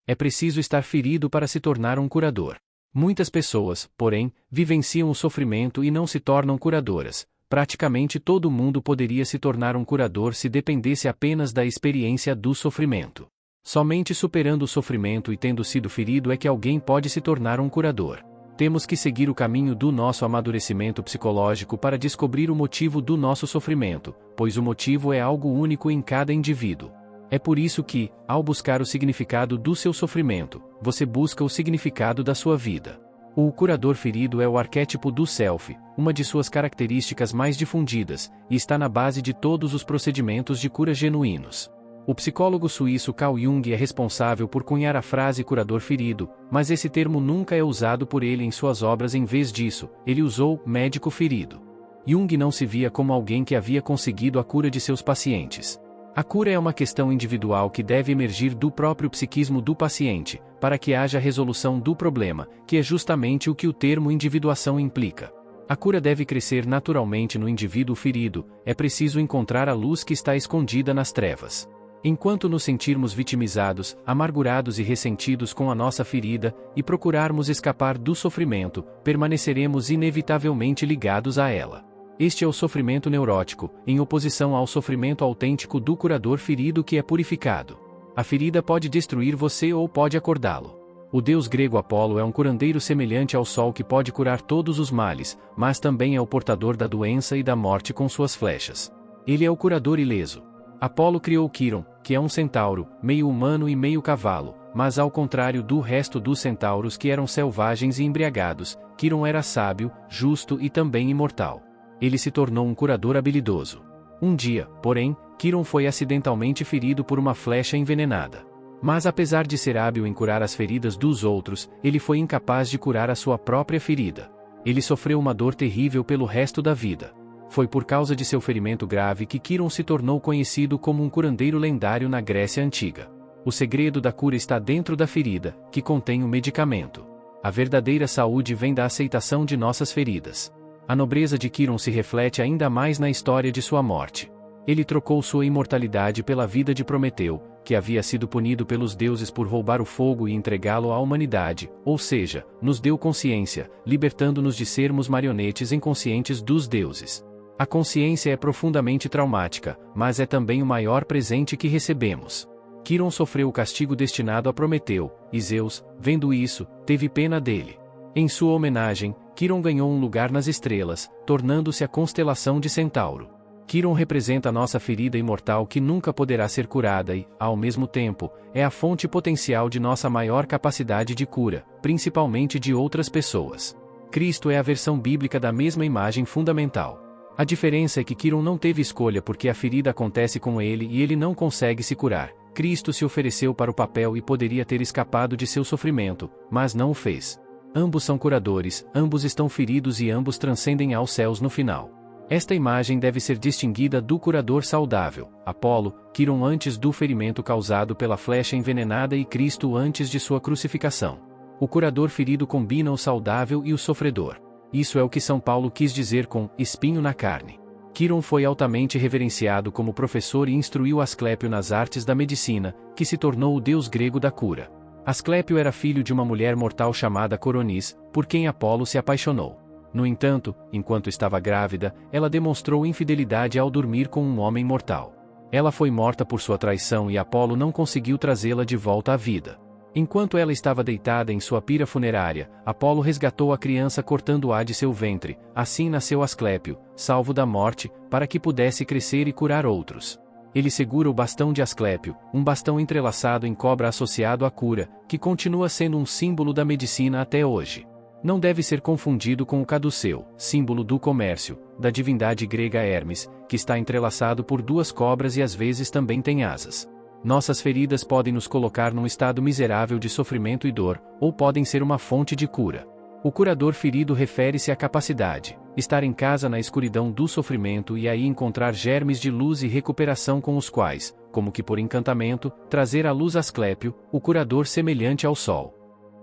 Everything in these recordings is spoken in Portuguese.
É preciso estar ferido para se tornar um curador. Muitas pessoas, porém, vivenciam o sofrimento e não se tornam curadoras. Praticamente todo mundo poderia se tornar um curador se dependesse apenas da experiência do sofrimento. Somente superando o sofrimento e tendo sido ferido é que alguém pode se tornar um curador. Temos que seguir o caminho do nosso amadurecimento psicológico para descobrir o motivo do nosso sofrimento, pois o motivo é algo único em cada indivíduo. É por isso que, ao buscar o significado do seu sofrimento, você busca o significado da sua vida. O curador ferido é o arquétipo do self, uma de suas características mais difundidas, e está na base de todos os procedimentos de cura genuínos. O psicólogo suíço Carl Jung é responsável por cunhar a frase curador ferido, mas esse termo nunca é usado por ele em suas obras. Em vez disso, ele usou médico ferido. Jung não se via como alguém que havia conseguido a cura de seus pacientes. A cura é uma questão individual que deve emergir do próprio psiquismo do paciente, para que haja resolução do problema, que é justamente o que o termo individuação implica. A cura deve crescer naturalmente no indivíduo ferido, é preciso encontrar a luz que está escondida nas trevas. Enquanto nos sentirmos vitimizados, amargurados e ressentidos com a nossa ferida, e procurarmos escapar do sofrimento, permaneceremos inevitavelmente ligados a ela. Este é o sofrimento neurótico, em oposição ao sofrimento autêntico do curador ferido que é purificado. A ferida pode destruir você ou pode acordá-lo. O deus grego Apolo é um curandeiro semelhante ao sol que pode curar todos os males, mas também é o portador da doença e da morte com suas flechas. Ele é o curador ileso. Apolo criou Quiron, que é um centauro, meio humano e meio cavalo, mas ao contrário do resto dos centauros que eram selvagens e embriagados, Quiron era sábio, justo e também imortal. Ele se tornou um curador habilidoso. Um dia, porém, Quiron foi acidentalmente ferido por uma flecha envenenada. Mas apesar de ser hábil em curar as feridas dos outros, ele foi incapaz de curar a sua própria ferida. Ele sofreu uma dor terrível pelo resto da vida. Foi por causa de seu ferimento grave que Quiron se tornou conhecido como um curandeiro lendário na Grécia Antiga. O segredo da cura está dentro da ferida, que contém o medicamento. A verdadeira saúde vem da aceitação de nossas feridas. A nobreza de Quiron se reflete ainda mais na história de sua morte. Ele trocou sua imortalidade pela vida de Prometeu, que havia sido punido pelos deuses por roubar o fogo e entregá-lo à humanidade, ou seja, nos deu consciência, libertando-nos de sermos marionetes inconscientes dos deuses. A consciência é profundamente traumática, mas é também o maior presente que recebemos. Quiron sofreu o castigo destinado a Prometeu, e Zeus, vendo isso, teve pena dele. Em sua homenagem, Quiron ganhou um lugar nas estrelas, tornando-se a constelação de Centauro. Quiron representa nossa ferida imortal que nunca poderá ser curada e, ao mesmo tempo, é a fonte potencial de nossa maior capacidade de cura, principalmente de outras pessoas. Cristo é a versão bíblica da mesma imagem fundamental. A diferença é que Quiron não teve escolha porque a ferida acontece com ele e ele não consegue se curar. Cristo se ofereceu para o papel e poderia ter escapado de seu sofrimento, mas não o fez. Ambos são curadores, ambos estão feridos e ambos transcendem aos céus no final. Esta imagem deve ser distinguida do curador saudável, Apolo, Quiron antes do ferimento causado pela flecha envenenada e Cristo antes de sua crucificação. O curador ferido combina o saudável e o sofredor. Isso é o que São Paulo quis dizer com espinho na carne. Quiron foi altamente reverenciado como professor e instruiu Asclépio nas artes da medicina, que se tornou o deus grego da cura. Asclépio era filho de uma mulher mortal chamada Coronis, por quem Apolo se apaixonou. No entanto, enquanto estava grávida, ela demonstrou infidelidade ao dormir com um homem mortal. Ela foi morta por sua traição e Apolo não conseguiu trazê-la de volta à vida. Enquanto ela estava deitada em sua pira funerária, Apolo resgatou a criança cortando-a de seu ventre, assim nasceu Asclépio, salvo da morte, para que pudesse crescer e curar outros. Ele segura o bastão de Asclépio, um bastão entrelaçado em cobra associado à cura, que continua sendo um símbolo da medicina até hoje. Não deve ser confundido com o caduceu, símbolo do comércio, da divindade grega Hermes, que está entrelaçado por duas cobras e às vezes também tem asas. Nossas feridas podem nos colocar num estado miserável de sofrimento e dor, ou podem ser uma fonte de cura. O curador ferido refere-se à capacidade, estar em casa na escuridão do sofrimento e aí encontrar germes de luz e recuperação com os quais, como que por encantamento, trazer à luz Asclépio, o curador semelhante ao sol.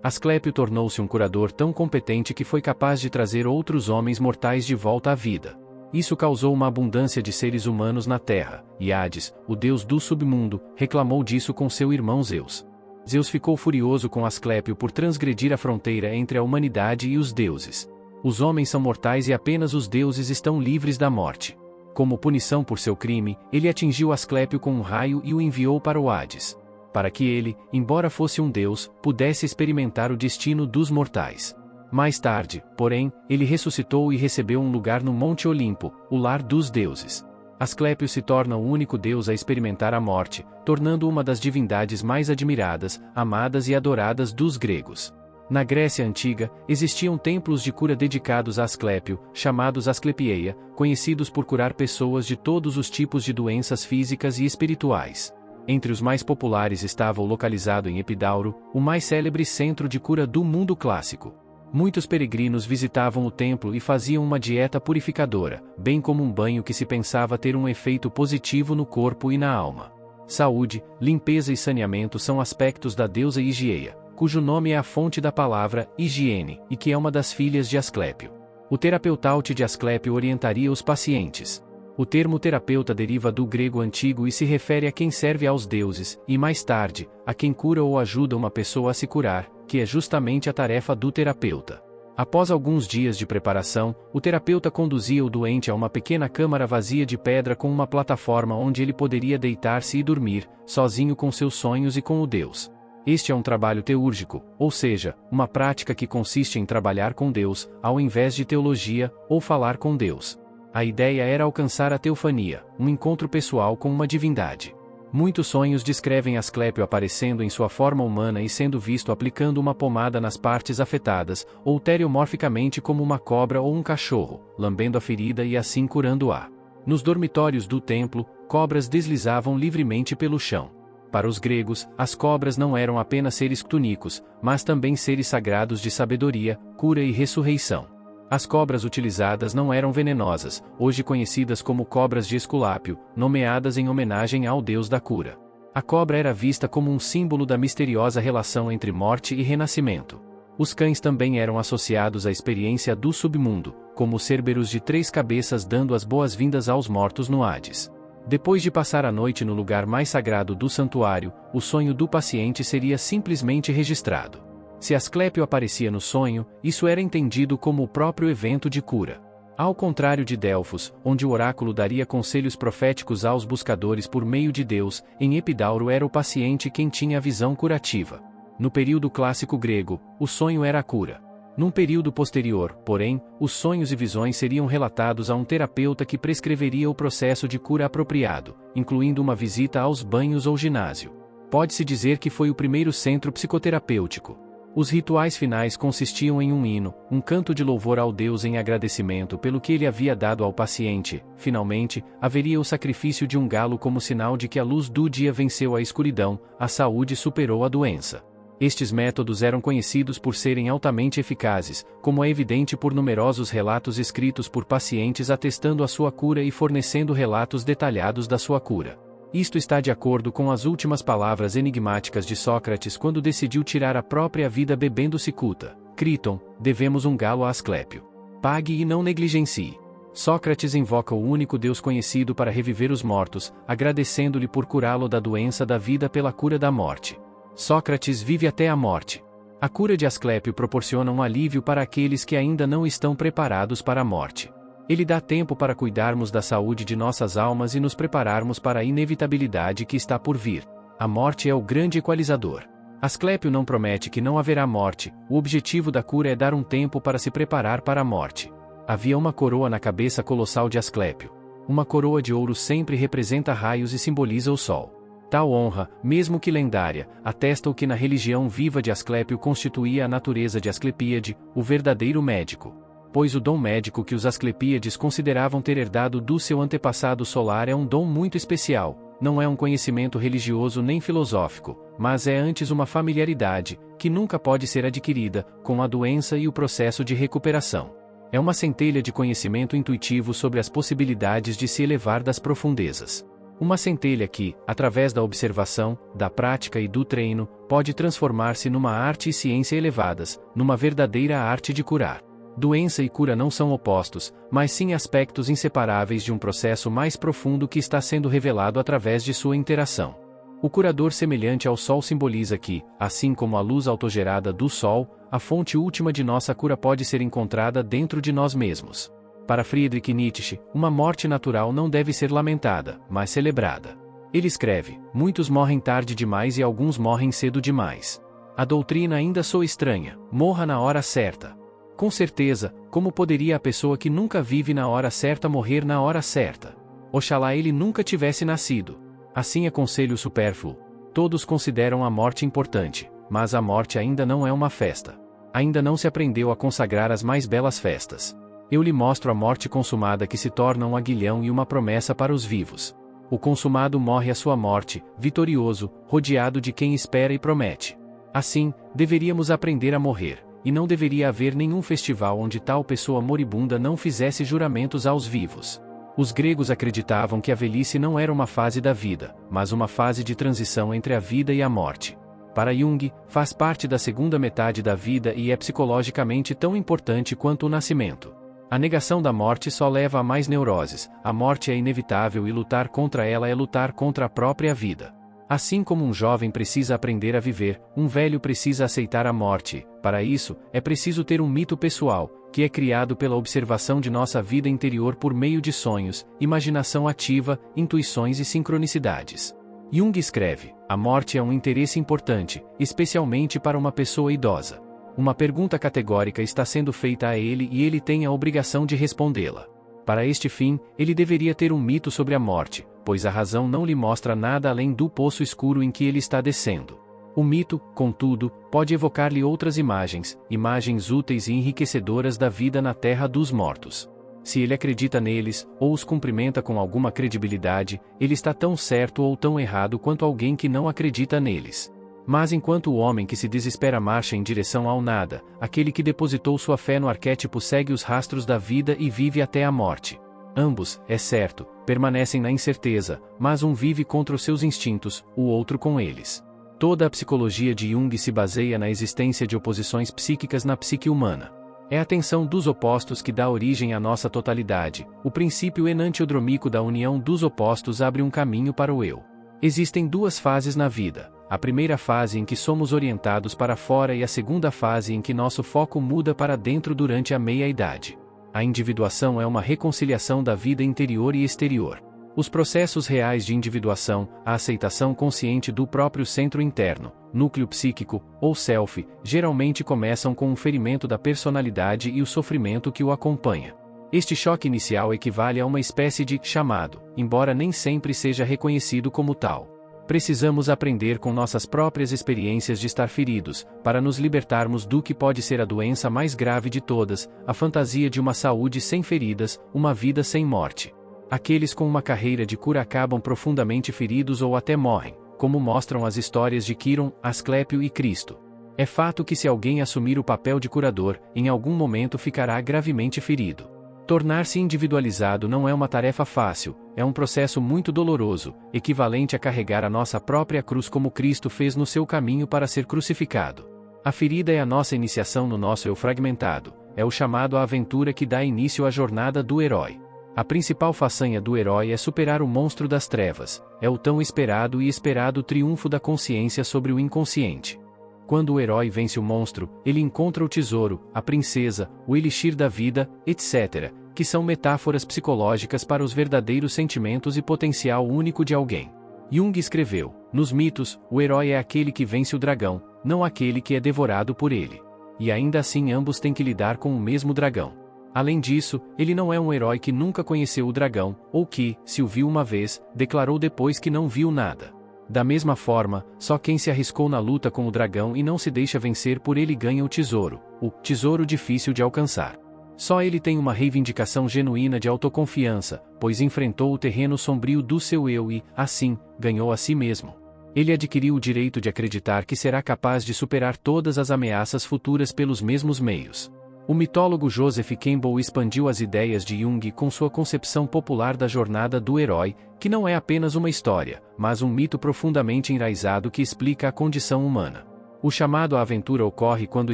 Asclépio tornou-se um curador tão competente que foi capaz de trazer outros homens mortais de volta à vida. Isso causou uma abundância de seres humanos na Terra, e Hades, o deus do submundo, reclamou disso com seu irmão Zeus. Zeus ficou furioso com Asclépio por transgredir a fronteira entre a humanidade e os deuses. Os homens são mortais e apenas os deuses estão livres da morte. Como punição por seu crime, ele atingiu Asclépio com um raio e o enviou para o Hades, para que ele, embora fosse um deus, pudesse experimentar o destino dos mortais. Mais tarde, porém, ele ressuscitou e recebeu um lugar no Monte Olimpo, o lar dos deuses. Asclépio se torna o único deus a experimentar a morte, tornando-o uma das divindades mais admiradas, amadas e adoradas dos gregos. Na Grécia Antiga, existiam templos de cura dedicados a Asclépio, chamados Asclepieia, conhecidos por curar pessoas de todos os tipos de doenças físicas e espirituais. Entre os mais populares estava o localizado em Epidauro, o mais célebre centro de cura do mundo clássico. Muitos peregrinos visitavam o templo e faziam uma dieta purificadora, bem como um banho que se pensava ter um efeito positivo no corpo e na alma. Saúde, limpeza e saneamento são aspectos da deusa Higieia, cujo nome é a fonte da palavra higiene, e que é uma das filhas de Asclépio. O terapeutaute de Asclépio orientaria os pacientes. O termo terapeuta deriva do grego antigo e se refere a quem serve aos deuses, e mais tarde, a quem cura ou ajuda uma pessoa a se curar, que é justamente a tarefa do terapeuta. Após alguns dias de preparação, o terapeuta conduzia o doente a uma pequena câmara vazia de pedra com uma plataforma onde ele poderia deitar-se e dormir, sozinho com seus sonhos e com o Deus. Este é um trabalho teúrgico, ou seja, uma prática que consiste em trabalhar com Deus, ao invés de teologia, ou falar com Deus. A ideia era alcançar a teofania, um encontro pessoal com uma divindade. Muitos sonhos descrevem Asclépio aparecendo em sua forma humana e sendo visto aplicando uma pomada nas partes afetadas, ou teriomorficamente como uma cobra ou um cachorro, lambendo a ferida e assim curando-a. Nos dormitórios do templo, cobras deslizavam livremente pelo chão. Para os gregos, as cobras não eram apenas seres ctônicos, mas também seres sagrados de sabedoria, cura e ressurreição. As cobras utilizadas não eram venenosas, hoje conhecidas como cobras de Esculápio, nomeadas em homenagem ao deus da cura. A cobra era vista como um símbolo da misteriosa relação entre morte e renascimento. Os cães também eram associados à experiência do submundo, como os Cérberos de 3 cabeças dando as boas-vindas aos mortos no Hades. Depois de passar a noite no lugar mais sagrado do santuário, o sonho do paciente seria simplesmente registrado. Se Asclépio aparecia no sonho, isso era entendido como o próprio evento de cura. Ao contrário de Delfos, onde o oráculo daria conselhos proféticos aos buscadores por meio de Deus, em Epidauro era o paciente quem tinha a visão curativa. No período clássico grego, o sonho era a cura. Num período posterior, porém, os sonhos e visões seriam relatados a um terapeuta que prescreveria o processo de cura apropriado, incluindo uma visita aos banhos ou ginásio. Pode-se dizer que foi o primeiro centro psicoterapêutico. Os rituais finais consistiam em um hino, um canto de louvor ao Deus em agradecimento pelo que ele havia dado ao paciente. Finalmente, haveria o sacrifício de um galo como sinal de que a luz do dia venceu a escuridão, a saúde superou a doença. Estes métodos eram conhecidos por serem altamente eficazes, como é evidente por numerosos relatos escritos por pacientes atestando a sua cura e fornecendo relatos detalhados da sua cura. Isto está de acordo com as últimas palavras enigmáticas de Sócrates quando decidiu tirar a própria vida bebendo cicuta. Criton, devemos um galo a Asclépio. Pague e não negligencie. Sócrates invoca o único Deus conhecido para reviver os mortos, agradecendo-lhe por curá-lo da doença da vida pela cura da morte. Sócrates vive até a morte. A cura de Asclépio proporciona um alívio para aqueles que ainda não estão preparados para a morte. Ele dá tempo para cuidarmos da saúde de nossas almas e nos prepararmos para a inevitabilidade que está por vir. A morte é o grande equalizador. Asclépio não promete que não haverá morte, o objetivo da cura é dar um tempo para se preparar para a morte. Havia uma coroa na cabeça colossal de Asclépio. Uma coroa de ouro sempre representa raios e simboliza o sol. Tal honra, mesmo que lendária, atesta o que na religião viva de Asclépio constituía a natureza de Asclepíade, o verdadeiro médico. Pois o dom médico que os Asclepíades consideravam ter herdado do seu antepassado solar é um dom muito especial, não é um conhecimento religioso nem filosófico, mas é antes uma familiaridade, que nunca pode ser adquirida, com a doença e o processo de recuperação. É uma centelha de conhecimento intuitivo sobre as possibilidades de se elevar das profundezas. Uma centelha que, através da observação, da prática e do treino, pode transformar-se numa arte e ciência elevadas, numa verdadeira arte de curar. Doença e cura não são opostos, mas sim aspectos inseparáveis de um processo mais profundo que está sendo revelado através de sua interação. O curador semelhante ao Sol simboliza que, assim como a luz autogerada do Sol, a fonte última de nossa cura pode ser encontrada dentro de nós mesmos. Para Friedrich Nietzsche, uma morte natural não deve ser lamentada, mas celebrada. Ele escreve: muitos morrem tarde demais e alguns morrem cedo demais. A doutrina ainda soa estranha, morra na hora certa. Com certeza, como poderia a pessoa que nunca vive na hora certa morrer na hora certa? Oxalá ele nunca tivesse nascido. Assim é conselho supérfluo. Todos consideram a morte importante, mas a morte ainda não é uma festa. Ainda não se aprendeu a consagrar as mais belas festas. Eu lhe mostro a morte consumada que se torna um aguilhão e uma promessa para os vivos. O consumado morre à sua morte, vitorioso, rodeado de quem espera e promete. Assim, deveríamos aprender a morrer, e não deveria haver nenhum festival onde tal pessoa moribunda não fizesse juramentos aos vivos. Os gregos acreditavam que a velhice não era uma fase da vida, mas uma fase de transição entre a vida e a morte. Para Jung, faz parte da segunda metade da vida e é psicologicamente tão importante quanto o nascimento. A negação da morte só leva a mais neuroses, a morte é inevitável e lutar contra ela é lutar contra a própria vida. Assim como um jovem precisa aprender a viver, um velho precisa aceitar a morte. Para isso, é preciso ter um mito pessoal, que é criado pela observação de nossa vida interior por meio de sonhos, imaginação ativa, intuições e sincronicidades. Jung escreve: a morte é um interesse importante, especialmente para uma pessoa idosa. Uma pergunta categórica está sendo feita a ele e ele tem a obrigação de respondê-la. Para este fim, ele deveria ter um mito sobre a morte, pois a razão não lhe mostra nada além do poço escuro em que ele está descendo. O mito, contudo, pode evocar-lhe outras imagens, imagens úteis e enriquecedoras da vida na terra dos mortos. Se ele acredita neles, ou os cumprimenta com alguma credibilidade, ele está tão certo ou tão errado quanto alguém que não acredita neles. Mas enquanto o homem que se desespera marcha em direção ao nada, aquele que depositou sua fé no arquétipo segue os rastros da vida e vive até a morte. Ambos, é certo, permanecem na incerteza, mas um vive contra os seus instintos, o outro com eles. Toda a psicologia de Jung se baseia na existência de oposições psíquicas na psique humana. É a tensão dos opostos que dá origem à nossa totalidade. O princípio enantiodrômico da união dos opostos abre um caminho para o eu. Existem duas fases na vida. A primeira fase em que somos orientados para fora e a segunda fase em que nosso foco muda para dentro durante a meia-idade. A individuação é uma reconciliação da vida interior e exterior. Os processos reais de individuação, a aceitação consciente do próprio centro interno, núcleo psíquico, ou self, geralmente começam com um ferimento da personalidade e o sofrimento que o acompanha. Este choque inicial equivale a uma espécie de chamado, embora nem sempre seja reconhecido como tal. Precisamos aprender com nossas próprias experiências de estar feridos, para nos libertarmos do que pode ser a doença mais grave de todas, a fantasia de uma saúde sem feridas, uma vida sem morte. Aqueles com uma carreira de cura acabam profundamente feridos ou até morrem, como mostram as histórias de Quiron, Asclépio e Cristo. É fato que se alguém assumir o papel de curador, em algum momento ficará gravemente ferido. Tornar-se individualizado não é uma tarefa fácil, é um processo muito doloroso, equivalente a carregar a nossa própria cruz como Cristo fez no seu caminho para ser crucificado. A ferida é a nossa iniciação no nosso eu fragmentado, é o chamado à aventura que dá início à jornada do herói. A principal façanha do herói é superar o monstro das trevas, é o tão esperado e esperado triunfo da consciência sobre o inconsciente. Quando o herói vence o monstro, ele encontra o tesouro, a princesa, o elixir da vida, etc., que são metáforas psicológicas para os verdadeiros sentimentos e potencial único de alguém. Jung escreveu: nos mitos, o herói é aquele que vence o dragão, não aquele que é devorado por ele. E ainda assim ambos têm que lidar com o mesmo dragão. Além disso, ele não é um herói que nunca conheceu o dragão, ou que, se o viu uma vez, declarou depois que não viu nada. Da mesma forma, só quem se arriscou na luta com o dragão e não se deixa vencer por ele ganha o tesouro difícil de alcançar. Só ele tem uma reivindicação genuína de autoconfiança, pois enfrentou o terreno sombrio do seu eu e, assim, ganhou a si mesmo. Ele adquiriu o direito de acreditar que será capaz de superar todas as ameaças futuras pelos mesmos meios. O mitólogo Joseph Campbell expandiu as ideias de Jung com sua concepção popular da jornada do herói, que não é apenas uma história, mas um mito profundamente enraizado que explica a condição humana. O chamado à aventura ocorre quando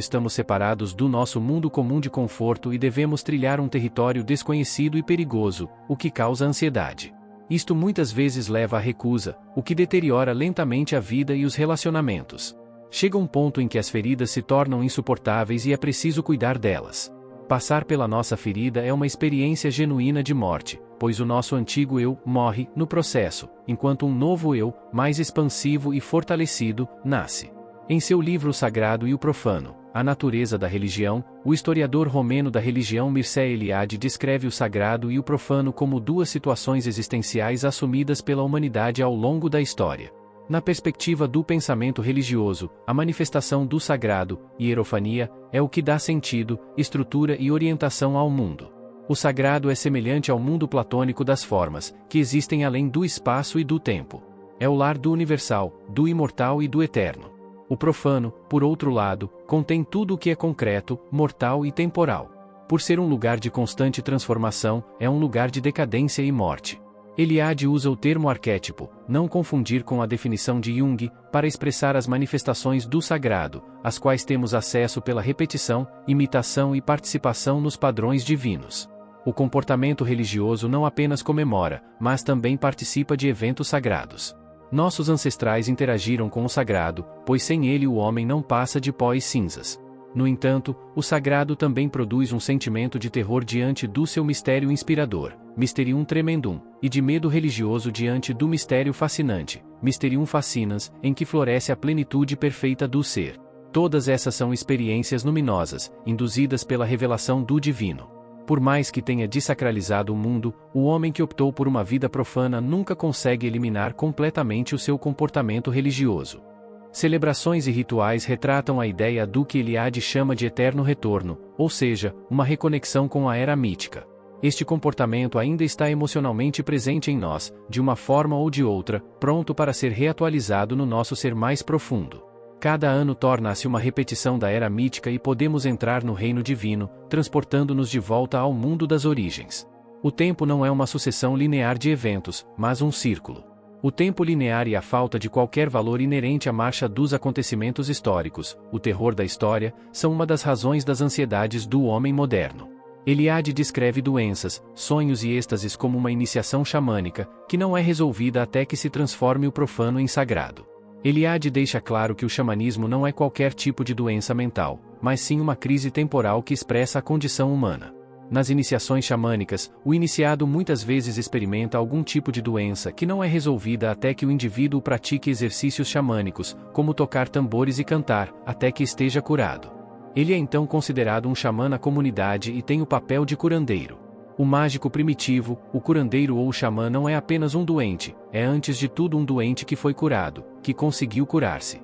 estamos separados do nosso mundo comum de conforto e devemos trilhar um território desconhecido e perigoso, o que causa ansiedade. Isto muitas vezes leva à recusa, o que deteriora lentamente a vida e os relacionamentos. Chega um ponto em que as feridas se tornam insuportáveis e é preciso cuidar delas. Passar pela nossa ferida é uma experiência genuína de morte, pois o nosso antigo eu morre no processo, enquanto um novo eu, mais expansivo e fortalecido, nasce. Em seu livro O Sagrado e o Profano, A Natureza da Religião, o historiador romeno da religião Mircea Eliade descreve o sagrado e o profano como duas situações existenciais assumidas pela humanidade ao longo da história. Na perspectiva do pensamento religioso, a manifestação do sagrado, hierofania, é o que dá sentido, estrutura e orientação ao mundo. O sagrado é semelhante ao mundo platônico das formas, que existem além do espaço e do tempo. É o lar do universal, do imortal e do eterno. O profano, por outro lado, contém tudo o que é concreto, mortal e temporal. Por ser um lugar de constante transformação, é um lugar de decadência e morte. Eliade usa o termo arquétipo, não confundir com a definição de Jung, para expressar as manifestações do sagrado, às quais temos acesso pela repetição, imitação e participação nos padrões divinos. O comportamento religioso não apenas comemora, mas também participa de eventos sagrados. Nossos ancestrais interagiram com o sagrado, pois sem ele o homem não passa de pó e cinzas. No entanto, o sagrado também produz um sentimento de terror diante do seu mistério inspirador, Mysterium Tremendum, e de medo religioso diante do mistério fascinante, Mysterium Fascinans, em que floresce a plenitude perfeita do ser. Todas essas são experiências luminosas, induzidas pela revelação do divino. Por mais que tenha desacralizado o mundo, o homem que optou por uma vida profana nunca consegue eliminar completamente o seu comportamento religioso. Celebrações e rituais retratam a ideia do que Eliade chama de eterno retorno, ou seja, uma reconexão com a era mítica. Este comportamento ainda está emocionalmente presente em nós, de uma forma ou de outra, pronto para ser reatualizado no nosso ser mais profundo. Cada ano torna-se uma repetição da era mítica e podemos entrar no reino divino, transportando-nos de volta ao mundo das origens. O tempo não é uma sucessão linear de eventos, mas um círculo. O tempo linear e a falta de qualquer valor inerente à marcha dos acontecimentos históricos, o terror da história, são uma das razões das ansiedades do homem moderno. Eliade descreve doenças, sonhos e êxtases como uma iniciação xamânica, que não é resolvida até que se transforme o profano em sagrado. Eliade deixa claro que o xamanismo não é qualquer tipo de doença mental, mas sim uma crise temporal que expressa a condição humana. Nas iniciações xamânicas, o iniciado muitas vezes experimenta algum tipo de doença que não é resolvida até que o indivíduo pratique exercícios xamânicos, como tocar tambores e cantar, até que esteja curado. Ele é então considerado um xamã na comunidade e tem o papel de curandeiro. O mágico primitivo, o curandeiro ou o xamã não é apenas um doente, é antes de tudo um doente que foi curado, que conseguiu curar-se.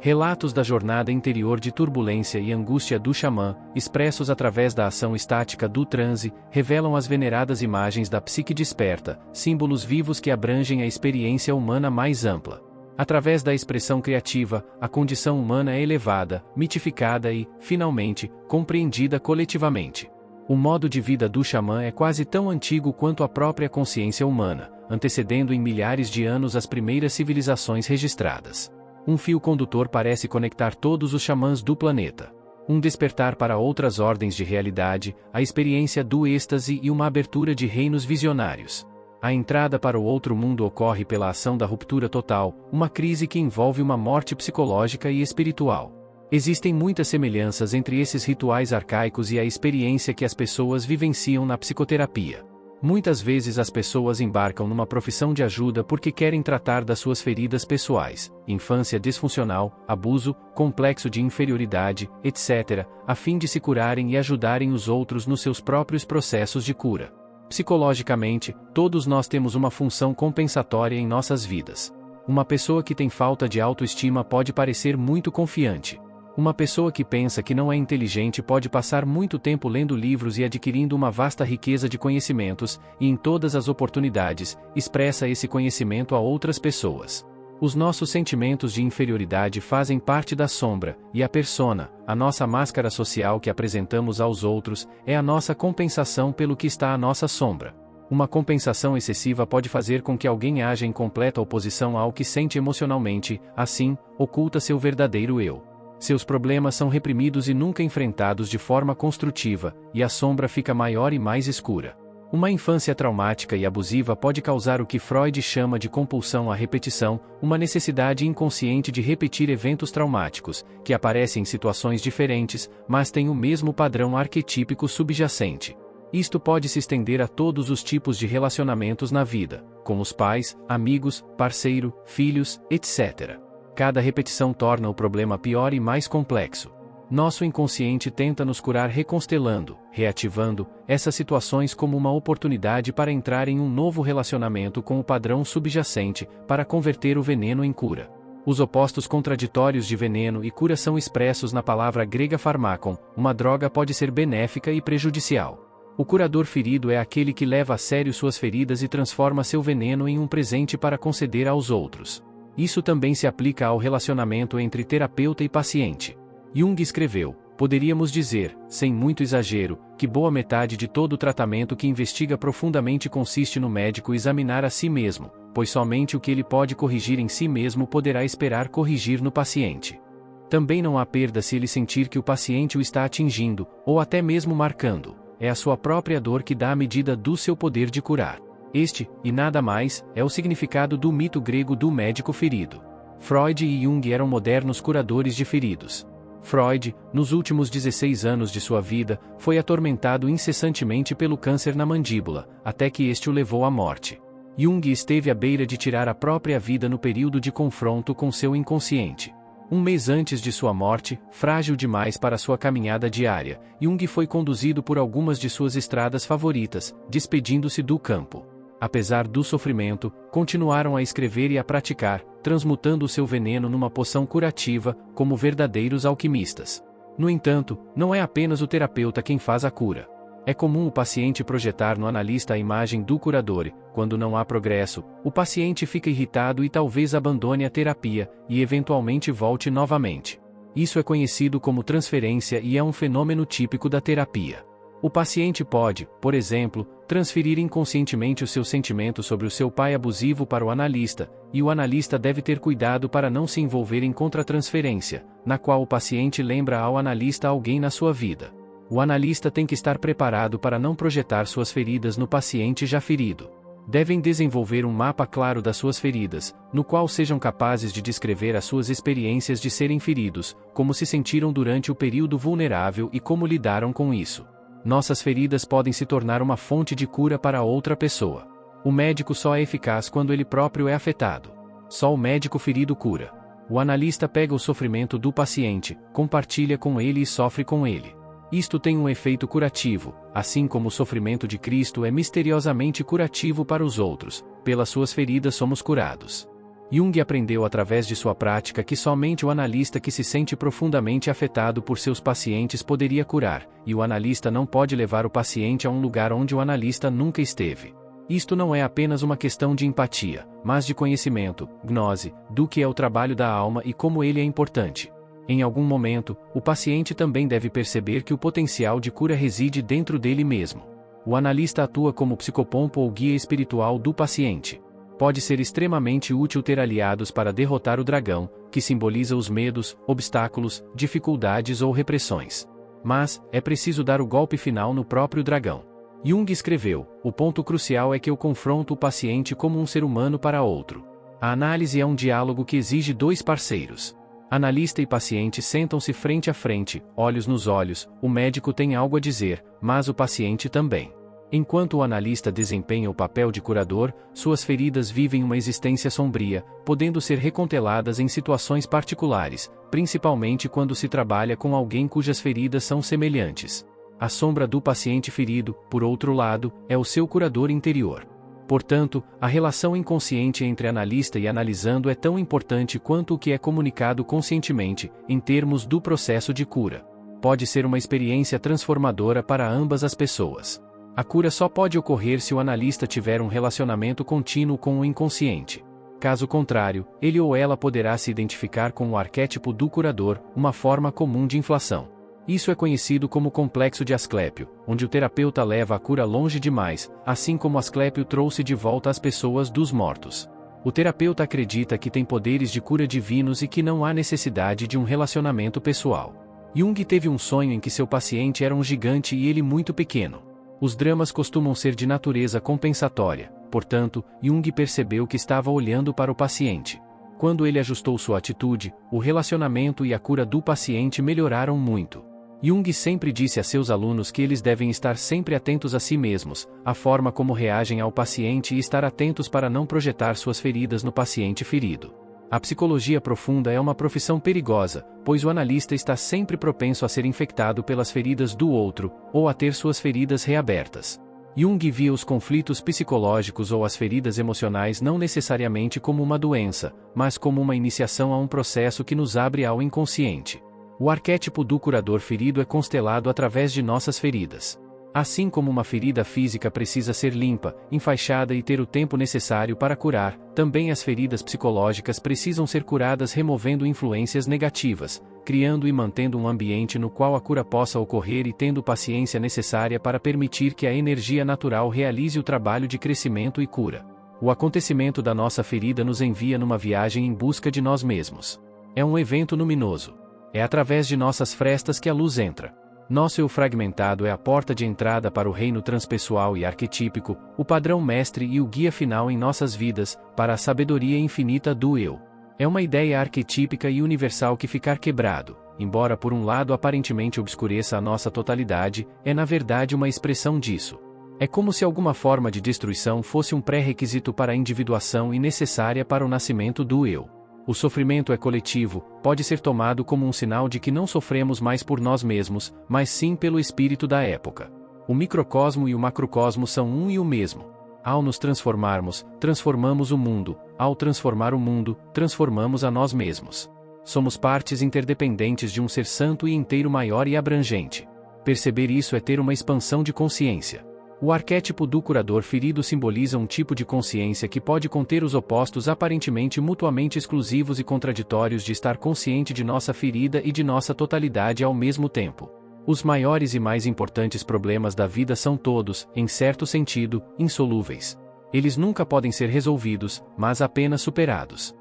Relatos da jornada interior de turbulência e angústia do xamã, expressos através da ação estática do transe, revelam as veneradas imagens da psique desperta, símbolos vivos que abrangem a experiência humana mais ampla. Através da expressão criativa, a condição humana é elevada, mitificada e, finalmente, compreendida coletivamente. O modo de vida do xamã é quase tão antigo quanto a própria consciência humana, antecedendo em milhares de anos as primeiras civilizações registradas. Um fio condutor parece conectar todos os xamãs do planeta. Um despertar para outras ordens de realidade, a experiência do êxtase e uma abertura de reinos visionários. A entrada para o outro mundo ocorre pela ação da ruptura total, uma crise que envolve uma morte psicológica e espiritual. Existem muitas semelhanças entre esses rituais arcaicos e a experiência que as pessoas vivenciam na psicoterapia. Muitas vezes as pessoas embarcam numa profissão de ajuda porque querem tratar das suas feridas pessoais, infância disfuncional, abuso, complexo de inferioridade, etc., a fim de se curarem e ajudarem os outros nos seus próprios processos de cura. Psicologicamente, todos nós temos uma função compensatória em nossas vidas. Uma pessoa que tem falta de autoestima pode parecer muito confiante. Uma pessoa que pensa que não é inteligente pode passar muito tempo lendo livros e adquirindo uma vasta riqueza de conhecimentos, e em todas as oportunidades, expressa esse conhecimento a outras pessoas. Os nossos sentimentos de inferioridade fazem parte da sombra, e a persona, a nossa máscara social que apresentamos aos outros, é a nossa compensação pelo que está à nossa sombra. Uma compensação excessiva pode fazer com que alguém haja em completa oposição ao que sente emocionalmente, assim, oculta seu verdadeiro eu. Seus problemas são reprimidos e nunca enfrentados de forma construtiva, e a sombra fica maior e mais escura. Uma infância traumática e abusiva pode causar o que Freud chama de compulsão à repetição, uma necessidade inconsciente de repetir eventos traumáticos, que aparecem em situações diferentes, mas têm o mesmo padrão arquetípico subjacente. Isto pode se estender a todos os tipos de relacionamentos na vida, como os pais, amigos, parceiro, filhos, etc. Cada repetição torna o problema pior e mais complexo. Nosso inconsciente tenta nos curar reconstelando, reativando, essas situações como uma oportunidade para entrar em um novo relacionamento com o padrão subjacente, para converter o veneno em cura. Os opostos contraditórios de veneno e cura são expressos na palavra grega pharmakon, uma droga pode ser benéfica e prejudicial. O curador ferido é aquele que leva a sério suas feridas e transforma seu veneno em um presente para conceder aos outros. Isso também se aplica ao relacionamento entre terapeuta e paciente. Jung escreveu: poderíamos dizer, sem muito exagero, que boa metade de todo o tratamento que investiga profundamente consiste no médico examinar a si mesmo, pois somente o que ele pode corrigir em si mesmo poderá esperar corrigir no paciente. Também não há perda se ele sentir que o paciente o está atingindo, ou até mesmo marcando. É a sua própria dor que dá a medida do seu poder de curar. Este, e nada mais, é o significado do mito grego do médico ferido. Freud e Jung eram modernos curadores de feridos. Freud, nos últimos 16 anos de sua vida, foi atormentado incessantemente pelo câncer na mandíbula, até que este o levou à morte. Jung esteve à beira de tirar a própria vida no período de confronto com seu inconsciente. Um mês antes de sua morte, frágil demais para sua caminhada diária, Jung foi conduzido por algumas de suas estradas favoritas, despedindo-se do campo. Apesar do sofrimento, continuaram a escrever e a praticar, transmutando o seu veneno numa poção curativa, como verdadeiros alquimistas. No entanto, não é apenas o terapeuta quem faz a cura. É comum o paciente projetar no analista a imagem do curador. Quando não há progresso, o paciente fica irritado e talvez abandone a terapia, e eventualmente volte novamente. Isso é conhecido como transferência e é um fenômeno típico da terapia. O paciente pode, por exemplo, transferir inconscientemente os seus sentimentos sobre o seu pai abusivo para o analista, e o analista deve ter cuidado para não se envolver em contratransferência, na qual o paciente lembra ao analista alguém na sua vida. O analista tem que estar preparado para não projetar suas feridas no paciente já ferido. Devem desenvolver um mapa claro das suas feridas, no qual sejam capazes de descrever as suas experiências de serem feridos, como se sentiram durante o período vulnerável e como lidaram com isso. Nossas feridas podem se tornar uma fonte de cura para outra pessoa. O médico só é eficaz quando ele próprio é afetado. Só o médico ferido cura. O analista pega o sofrimento do paciente, compartilha com ele e sofre com ele. Isto tem um efeito curativo, assim como o sofrimento de Cristo é misteriosamente curativo para os outros. Pelas suas feridas somos curados. Jung aprendeu através de sua prática que somente o analista que se sente profundamente afetado por seus pacientes poderia curar, e o analista não pode levar o paciente a um lugar onde o analista nunca esteve. Isto não é apenas uma questão de empatia, mas de conhecimento, gnose, do que é o trabalho da alma e como ele é importante. Em algum momento, o paciente também deve perceber que o potencial de cura reside dentro dele mesmo. O analista atua como psicopompo ou guia espiritual do paciente. Pode ser extremamente útil ter aliados para derrotar o dragão, que simboliza os medos, obstáculos, dificuldades ou repressões. Mas, é preciso dar o golpe final no próprio dragão. Jung escreveu: o ponto crucial é que eu confronto o paciente como um ser humano para outro. A análise é um diálogo que exige dois parceiros. Analista e paciente sentam-se frente a frente, olhos nos olhos, o médico tem algo a dizer, mas o paciente também. Enquanto o analista desempenha o papel de curador, suas feridas vivem uma existência sombria, podendo ser reconteladas em situações particulares, principalmente quando se trabalha com alguém cujas feridas são semelhantes. A sombra do paciente ferido, por outro lado, é o seu curador interior. Portanto, a relação inconsciente entre analista e analisando é tão importante quanto o que é comunicado conscientemente, em termos do processo de cura. Pode ser uma experiência transformadora para ambas as pessoas. A cura só pode ocorrer se o analista tiver um relacionamento contínuo com o inconsciente. Caso contrário, ele ou ela poderá se identificar com o arquétipo do curador, uma forma comum de inflação. Isso é conhecido como complexo de Asclépio, onde o terapeuta leva a cura longe demais, assim como Asclépio trouxe de volta as pessoas dos mortos. O terapeuta acredita que tem poderes de cura divinos e que não há necessidade de um relacionamento pessoal. Jung teve um sonho em que seu paciente era um gigante e ele muito pequeno. Os dramas costumam ser de natureza compensatória, portanto, Jung percebeu que estava olhando para o paciente. Quando ele ajustou sua atitude, o relacionamento e a cura do paciente melhoraram muito. Jung sempre disse a seus alunos que eles devem estar sempre atentos a si mesmos, à forma como reagem ao paciente e estar atentos para não projetar suas feridas no paciente ferido. A psicologia profunda é uma profissão perigosa, pois o analista está sempre propenso a ser infectado pelas feridas do outro, ou a ter suas feridas reabertas. Jung via os conflitos psicológicos ou as feridas emocionais não necessariamente como uma doença, mas como uma iniciação a um processo que nos abre ao inconsciente. O arquétipo do curador ferido é constelado através de nossas feridas. Assim como uma ferida física precisa ser limpa, enfaixada e ter o tempo necessário para curar, também as feridas psicológicas precisam ser curadas removendo influências negativas, criando e mantendo um ambiente no qual a cura possa ocorrer e tendo paciência necessária para permitir que a energia natural realize o trabalho de crescimento e cura. O acontecimento da nossa ferida nos envia numa viagem em busca de nós mesmos. É um evento luminoso. É através de nossas frestas que a luz entra. Nosso eu fragmentado é a porta de entrada para o reino transpessoal e arquetípico, o padrão mestre e o guia final em nossas vidas, para a sabedoria infinita do eu. É uma ideia arquetípica e universal que ficar quebrado, embora por um lado aparentemente obscureça a nossa totalidade, é na verdade uma expressão disso. É como se alguma forma de destruição fosse um pré-requisito para a individuação e necessária para o nascimento do eu. O sofrimento é coletivo, pode ser tomado como um sinal de que não sofremos mais por nós mesmos, mas sim pelo espírito da época. O microcosmo e o macrocosmo são um e o mesmo. Ao nos transformarmos, transformamos o mundo, ao transformar o mundo, transformamos a nós mesmos. Somos partes interdependentes de um ser santo e inteiro maior e abrangente. Perceber isso é ter uma expansão de consciência. O arquétipo do curador ferido simboliza um tipo de consciência que pode conter os opostos aparentemente mutuamente exclusivos e contraditórios de estar consciente de nossa ferida e de nossa totalidade ao mesmo tempo. Os maiores e mais importantes problemas da vida são todos, em certo sentido, insolúveis. Eles nunca podem ser resolvidos, mas apenas superados.